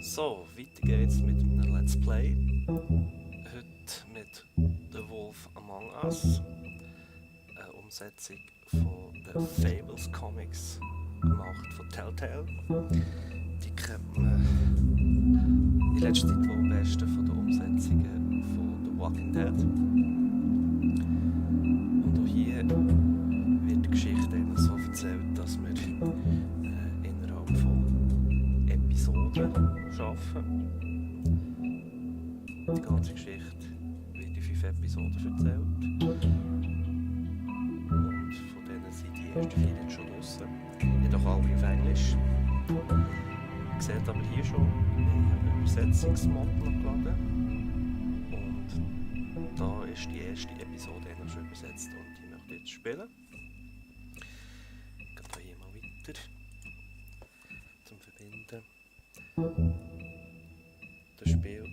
So, weiter geht's mit einem Let's Play. Heute mit The Wolf Among Us. Eine Umsetzung von den Fables Comics, gemacht von Telltale. Die kennt man in letzter Zeit wohl am besten von den Umsetzungen von The Walking Dead. Und auch hier wird die Geschichte eigentlich so erzählt, dass wir innerhalb von Episoden arbeiten. Die ganze Geschichte wird in 5 Episoden erzählt. Und von denen sind die ersten 4 jetzt schon draussen. Jedoch alle auf Englisch. Ihr seht aber hier schon, ich habe einen Übersetzungsmod geladen. Und da ist die erste Episode eigentlich schon übersetzt und die möchte ich jetzt spielen. Ich gehe hier mal weiter zum Verbinden. Das Spiel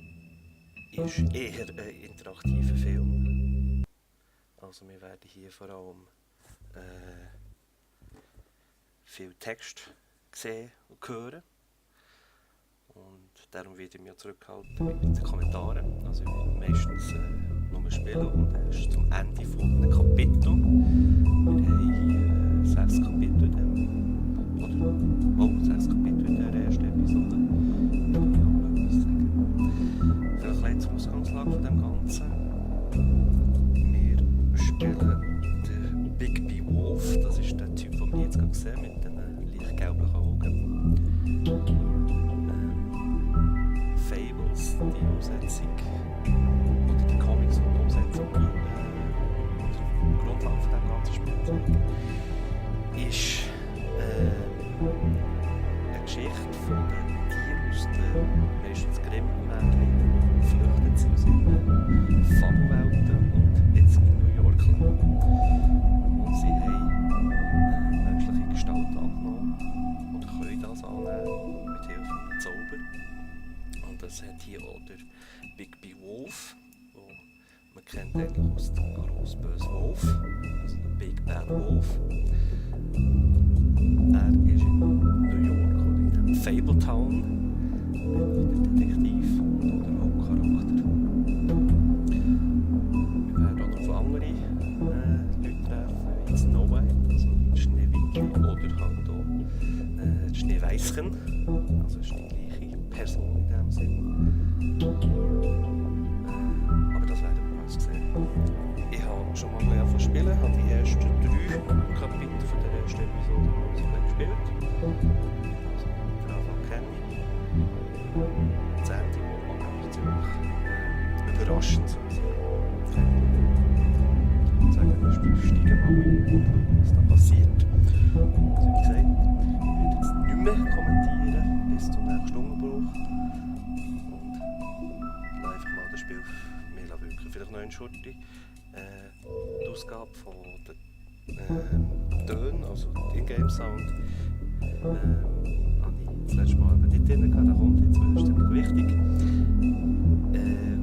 ist eher ein interaktiver Film. Also wir werden hier vor allem viel Text sehen und hören. Und darum werde ich mich zurückhalten mit den Kommentaren. Also ich werde meistens nur spielen und erst zum Ende von einem Kapitel. Wir haben hier 6 Kapitel in dem, 6 Kapitel in der ersten Episode. Ich will etwas sagen. Vielleicht zur Ausgangslage von dem Ganzen. Wir spielen den Big B Wolf. Das ist der Typ, den wir jetzt gerade sehen, mit den leicht gelblichen Augen. Fables, die Umsetzung, oder die Comics und die Umsetzung, die Grundlage von diesem ganzen Spielzeug, ist eine Geschichte von den Tieren aus den meistens Grimm-Märchen, die geflüchtet sind aus ihren Fabelwelten und jetzt in New York leben. Und sie haben menschliche Gestalt angenommen oder können das annehmen mit Hilfe von Zauber. Und das hat hier auch der Big B Wolf, wo man kennt eigentlich aus dem grossen bösen Wolf, also der Big Bad Wolf. Er ist in New York oder in dem Fabletown, der Detektiv und der Hauptcharakter. Wir werden auch noch auf andere Leute treffen, wie Snow White, also Schneewittchen, oder halt auch Schneeweißchen, also ist die gleiche Person in dem Sinn. Aber das werden wir alles sehen. Ich habe schon mal ein bisschen spielen, habe die ersten 3 Kapitel von der ersten Episode gespielt. Also den Anfang kenne ich. Das Ende war aber ziemlich überraschend. Ich würde sagen, wir steigen mal ein, was da passiert. Also wie gesagt, ich werde jetzt nicht mehr kommentieren bis zum nächsten Unterbruch. Und einfach mal das Spiel mehr wirken. Vielleicht noch eine Schurte. Die Ausgabe von den Tönen, also den Ingame-Sound, habe ich das letzte Mal eben nicht drin gehabt. Der kommt jetzt, weil das ist ziemlich wichtig.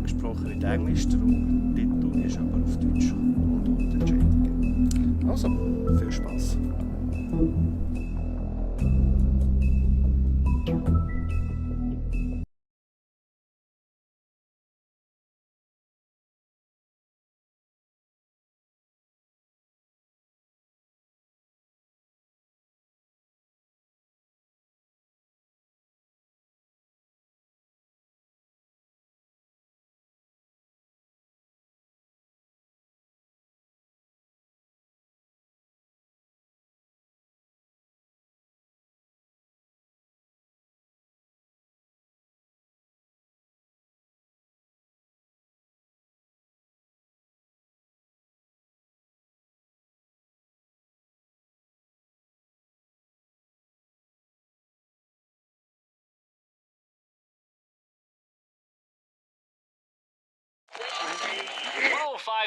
Gesprochen wird Englisch, der Titel ist aber auf Deutsch und Unterscheidungen. Also, viel Spaß!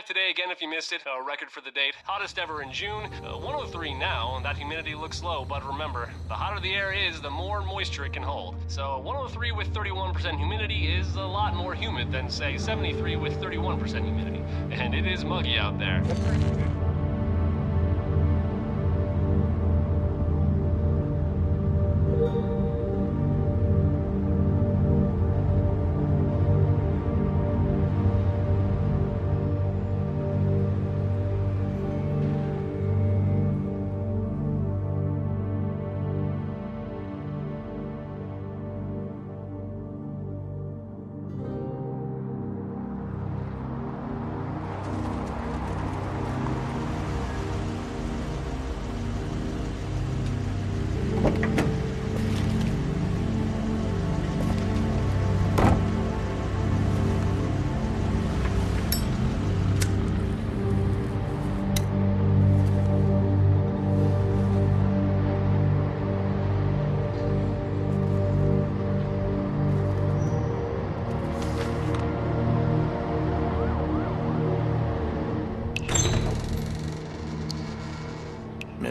Today again if you missed it, a record for the date, hottest ever in June, 103 now, and that humidity looks low, but remember, the hotter the air is, the more moisture it can hold. So 103 with 31% humidity is a lot more humid than say 73 with 31% humidity, and it is muggy out there.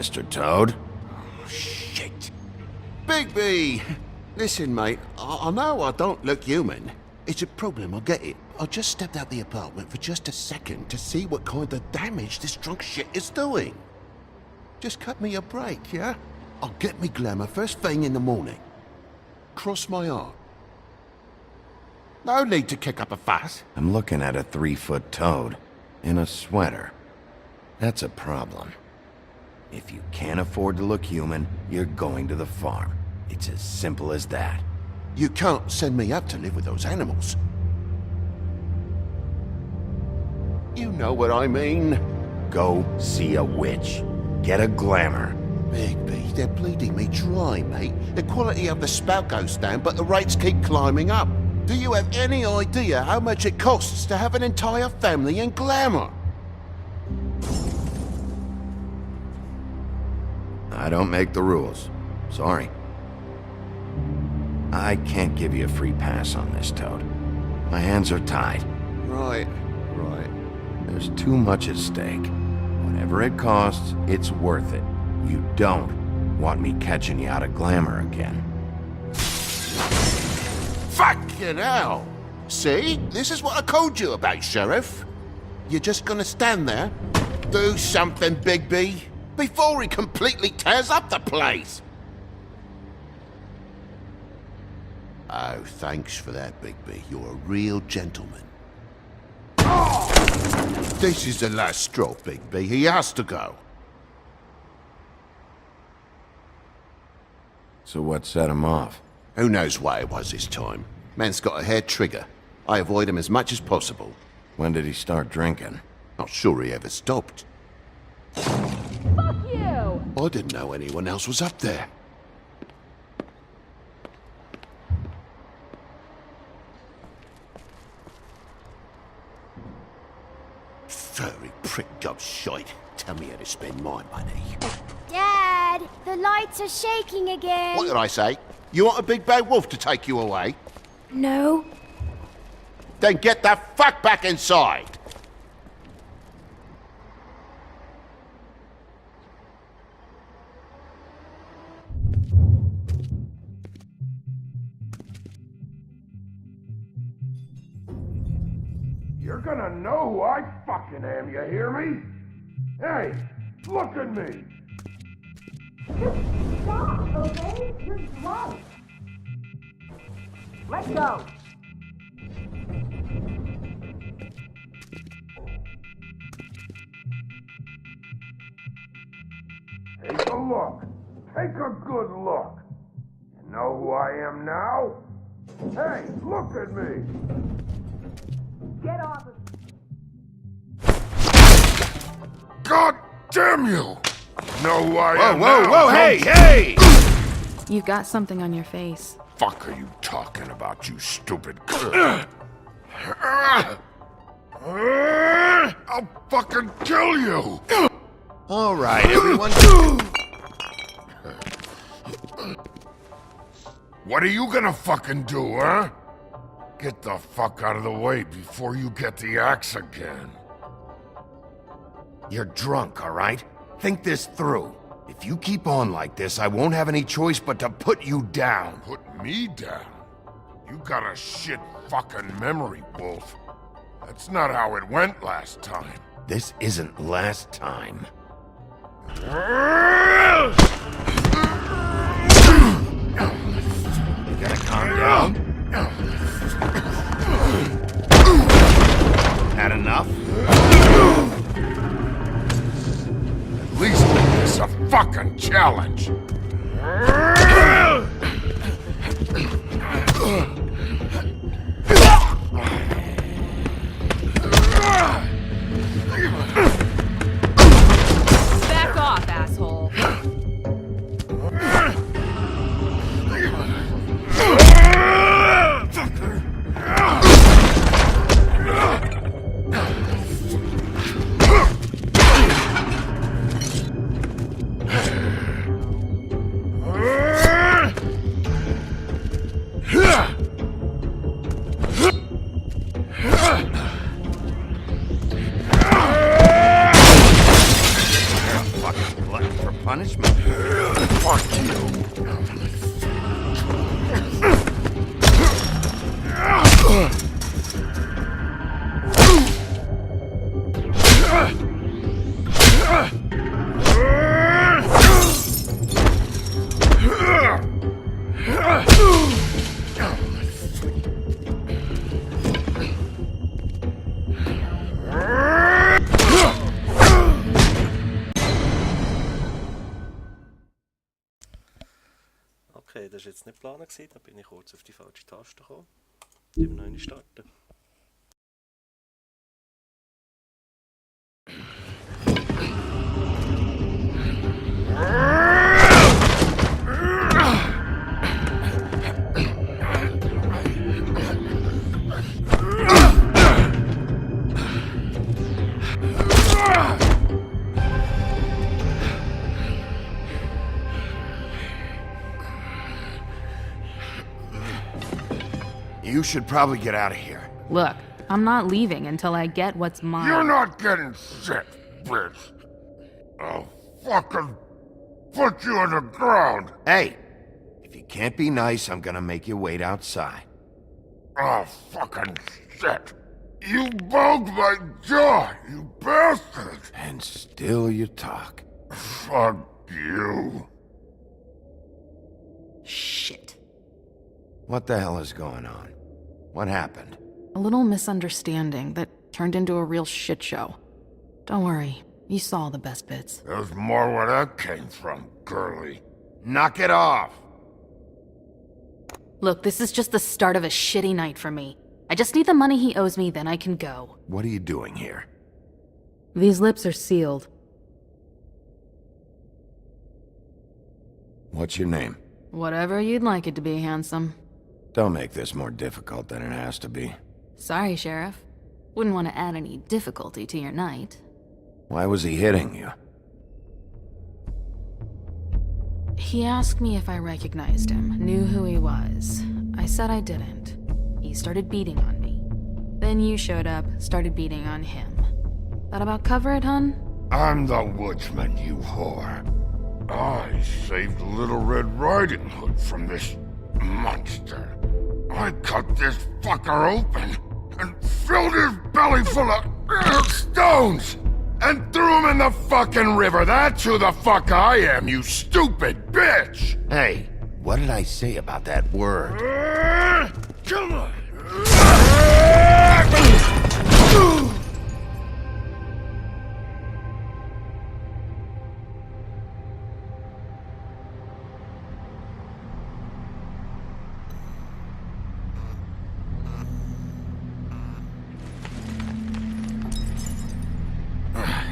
Mr. Toad. Oh, shit. Bigby! Listen, mate, I know I don't look human. It's a problem, I get it. I just stepped out the apartment for just a second to see what kind of damage this drunk shit is doing. Just cut me a break, yeah? I'll get me glamour first thing in the morning. Cross my heart. No need to kick up a fuss. I'm looking at a 3-foot toad in a sweater. That's a problem. If you can't afford to look human, you're going to the farm. It's as simple as that. You can't send me up to live with those animals. You know what I mean. Go see a witch. Get a glamour. Bigby, they're bleeding me dry, mate. The quality of the spout goes down, but the rates keep climbing up. Do you have any idea how much it costs to have an entire family in glamour? I don't make the rules. Sorry. I can't give you a free pass on this, Toad. My hands are tied. Right. There's too much at stake. Whatever it costs, it's worth it. You don't want me catching you out of glamour again. Fucking hell! See? This is what I told you about, Sheriff. You're just gonna stand there? Do something, Bigby, before he completely tears up the place! Oh, thanks for that, Bigby. You're a real gentleman. This is the last straw, Bigby. He has to go. So what set him off? Who knows why it was this time? Man's got a hair trigger. I avoid him as much as possible. When did he start drinking? Not sure he ever stopped. Fuck you! I didn't know anyone else was up there. Furry prick job shite. Tell me how to spend my money. Dad, the lights are shaking again. What did I say? You want a big bad wolf to take you away? No. Then get the fuck back inside! You're gonna know who I fucking am, you hear me? Hey, look at me! Stop, okay? You're drunk. Let go. Take a look. Take a good look. You know who I am now? Hey, look at me! Get off of... God damn you! Know who I am Whoa, now, whoa, don't hey, you? hey! You've got something on your face. Fuck are you talking about, you stupid... I'll fucking kill you! All right, everyone. What are you gonna fucking do, huh? Get the fuck out of the way before you get the axe again. You're drunk, all right? Think this through. If you keep on like this, I won't have any choice but to put you down. Put me down? You got a shit fucking memory, Wolf. That's not how it went last time. This isn't last time. You gotta calm down. Had enough? At least make this a fucking challenge. Back off, asshole. war jetzt nicht geplant, da bin ich kurz auf die falsche Taste gekommen. Die wir neu starten. You should probably get out of here. Look, I'm not leaving until I get what's mine. You're not getting shit, bitch. I'll fucking put you on the ground. Hey, if you can't be nice, I'm gonna make you wait outside. Oh, fucking shit. You bugged my jaw, you bastard. And still you talk. Fuck you. Shit. What the hell is going on? What happened? A little misunderstanding that turned into a real shit show. Don't worry, you saw the best bits. There's more where that came from, girly. Knock it off! Look, this is just the start of a shitty night for me. I just need the money he owes me, then I can go. What are you doing here? These lips are sealed. What's your name? Whatever you'd like it to be, handsome. Don't make this more difficult than it has to be. Sorry, Sheriff. Wouldn't want to add any difficulty to your night. Why was he hitting you? He asked me if I recognized him, knew who he was. I said I didn't. He started beating on me. Then you showed up, started beating on him. That about cover it, hun? I'm the woodsman, you whore. I saved Little Red Riding Hood from this monster. I cut this fucker open and filled his belly full of stones and threw him in the fucking river. That's who the fuck I am, you stupid bitch! Hey, what did I say about that word? Come on!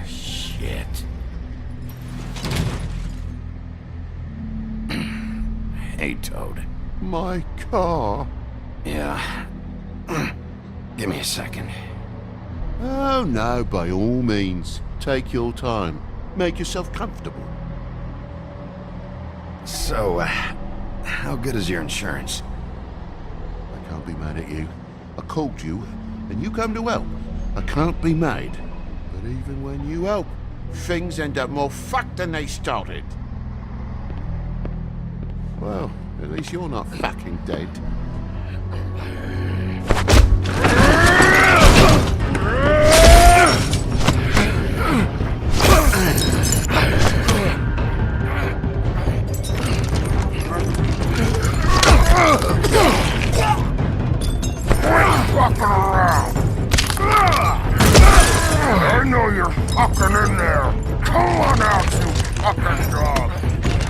Shit. Hey, Toad. My car? Yeah. Give me a second. Oh no, by all means. Take your time. Make yourself comfortable. So, how good is your insurance? I can't be mad at you. I called you, and you come to help. I can't be mad. But even when you help, things end up more fucked than they started. Well, at least you're not fucking dead. Fucking around! I know you're fucking in there! Come on out, you fucking dog!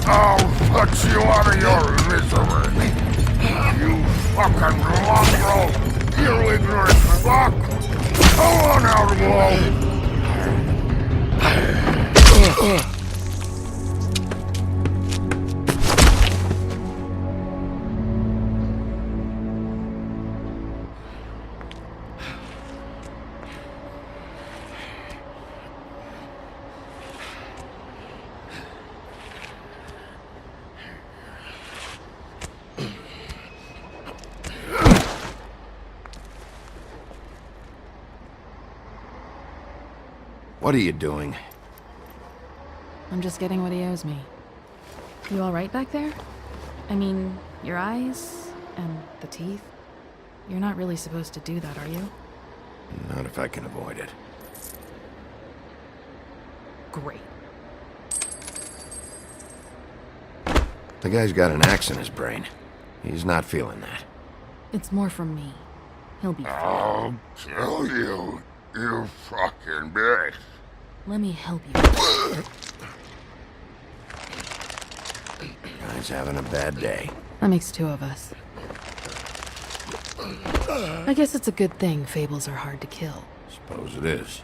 I'll put you out of your misery! You fucking mongrel! You ignorant fuck! Come on out, Whoa! What are you doing? I'm just getting what he owes me. You alright back there? I mean, your eyes and the teeth? You're not really supposed to do that, are you? Not if I can avoid it. Great. The guy's got an axe in his brain. He's not feeling that. It's more from me. He'll be fine. I'll kill you, you fucking bitch! Let me help you. Guy's having a bad day. That makes two of us. I guess it's a good thing fables are hard to kill. Suppose it is.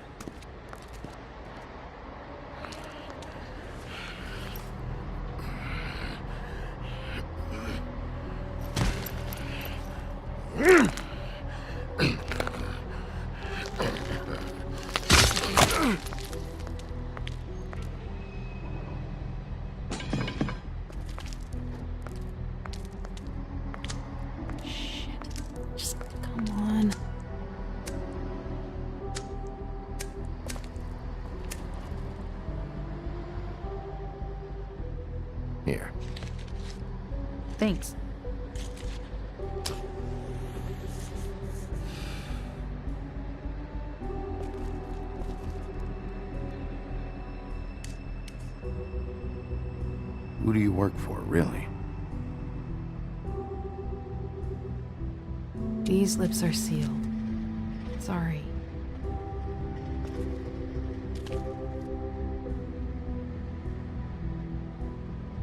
Just come on. Here. Thanks. Who do you work for, really? These lips are sealed. Sorry.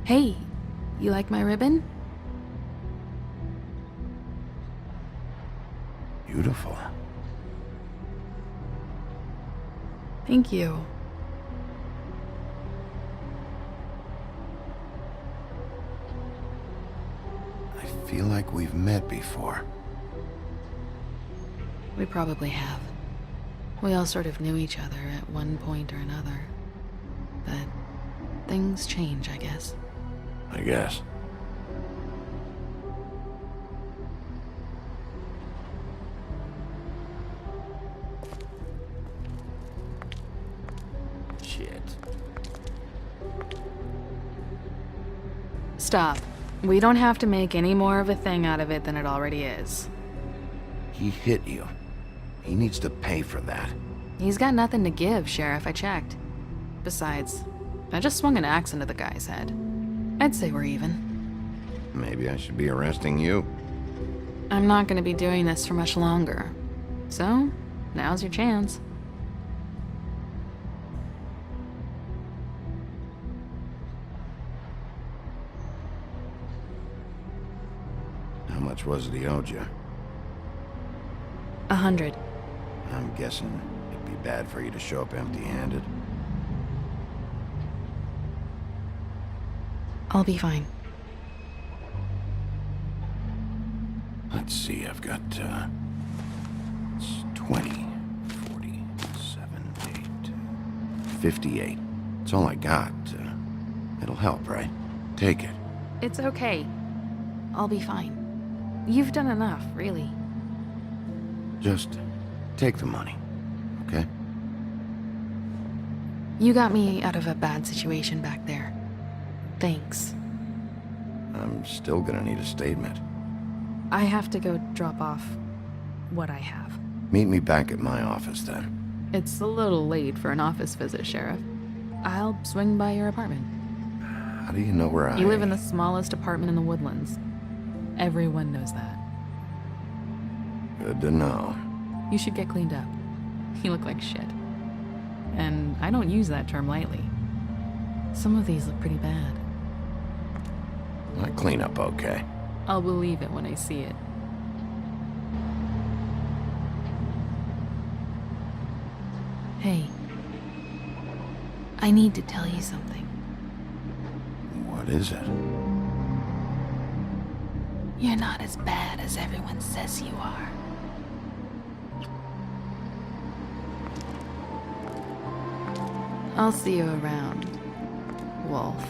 Hey, you like my ribbon? Beautiful. Thank you. I feel like we've met before. We probably have. We all sort of knew each other at one point or another. But things change, I guess. I guess. Shit. Stop. We don't have to make any more of a thing out of it than it already is. He hit you. He needs to pay for that. He's got nothing to give, Sheriff, I checked. Besides, I just swung an axe into the guy's head. I'd say we're even. Maybe I should be arresting you. I'm not gonna be doing this for much longer. So, now's your chance. How much was it he owed you? 100. I'm guessing it'd be bad for you to show up empty-handed. I'll be fine. Let's see, I've got, it's 20, 40, 7, 8, 58. It's all I got. It'll help, right? Take it. It's okay. I'll be fine. You've done enough, really. Just take the money, okay? You got me out of a bad situation back there. Thanks. I'm still gonna need a statement. I have to go drop off what I have. Meet me back at my office, then. It's a little late for an office visit, Sheriff. I'll swing by your apartment. How do you know where I... You live in the smallest apartment in the Woodlands. Everyone knows that. Good to know. You should get cleaned up. You look like shit. And I don't use that term lightly. Some of these look pretty bad. I clean up okay. I'll believe it when I see it. Hey. I need to tell you something. What is it? You're not as bad as everyone says you are. I'll see you around, Wolf.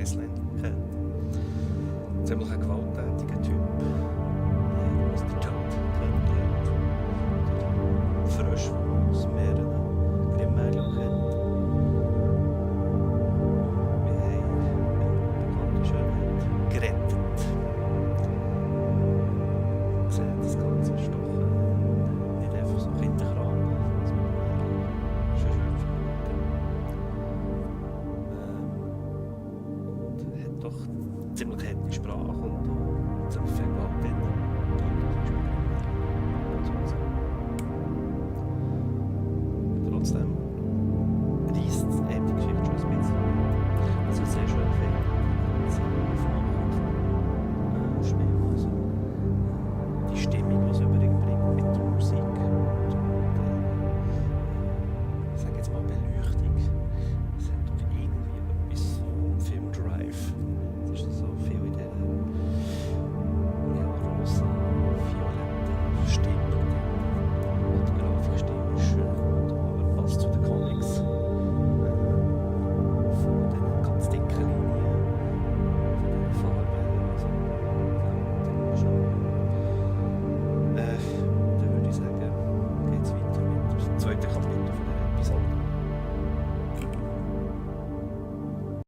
Iceland kennt. Ziemlich ein gewalttätiger Typ. Mr. Toad kennengelernt. Frisch aus mehreren Grimmärchen kennt. Wir haben eine bekannte Schönheit gerettet. Sehen, das Ganze ist doch nicht einfach so Kinderkram, was man schon vermuten. Und hat doch ziemlich harte Sprache und ziemlich viel Gewalt drin.